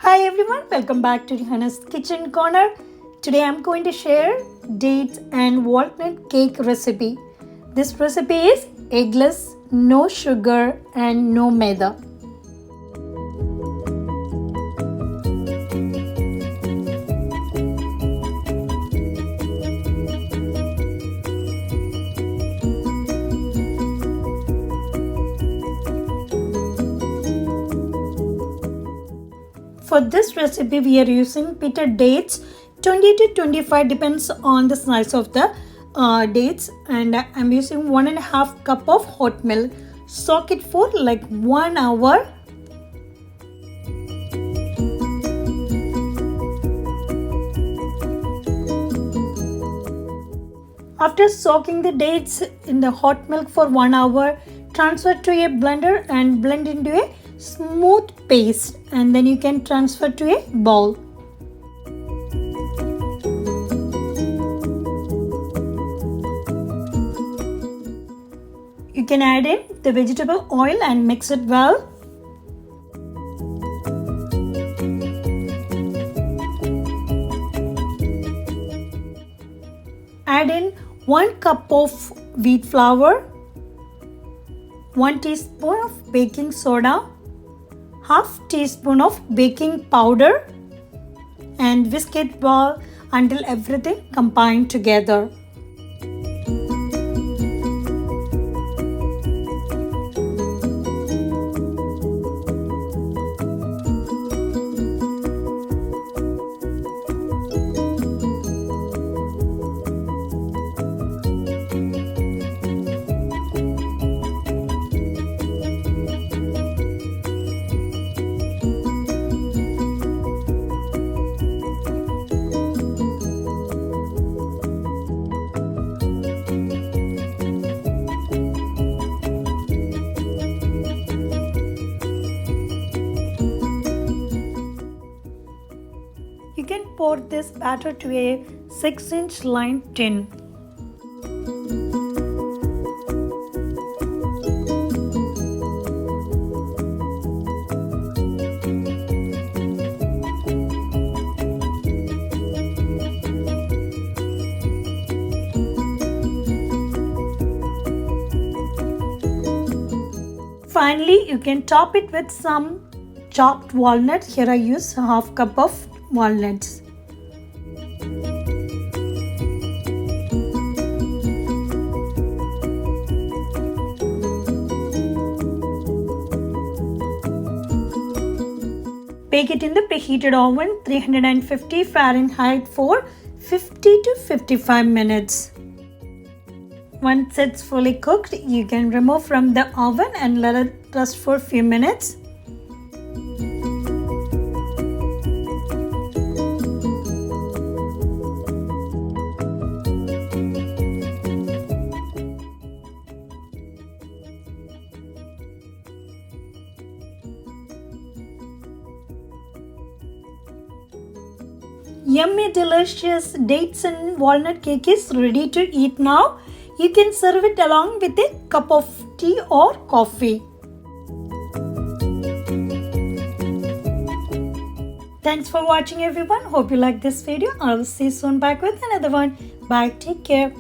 Hi everyone, welcome back to Rihanna's Kitchen Corner. Today I'm going to share dates and walnut cake recipe. This recipe is eggless, no sugar and no maida. For this recipe, we are using bitter dates, 20 to 25 depends on the size of the dates, and I'm using 1.5 cup of hot milk. Soak it for like 1 hour. After soaking the dates in the hot milk for 1 hour, transfer to a blender and blend into a smooth paste, and then you can transfer to a bowl. You can add in the vegetable oil and mix it well. Add in 1 cup of wheat flour, 1 teaspoon of baking soda, half teaspoon of baking powder, and whisk it well until everything combined together. You can pour this batter to a 6-inch lined tin. Finally, you can top it with some chopped walnut. Here I use half cup of walnuts. Bake it in the preheated oven 350 Fahrenheit for 50 to 55 minutes. Once it's fully cooked, you can remove from the oven and let it rest for a few minutes. Yummy, delicious dates and walnut cake is ready to eat now. You can serve it along with a cup of tea or coffee. Thanks for watching everyone. Hope you like this video. I will see you soon back with another one. Bye. Take care.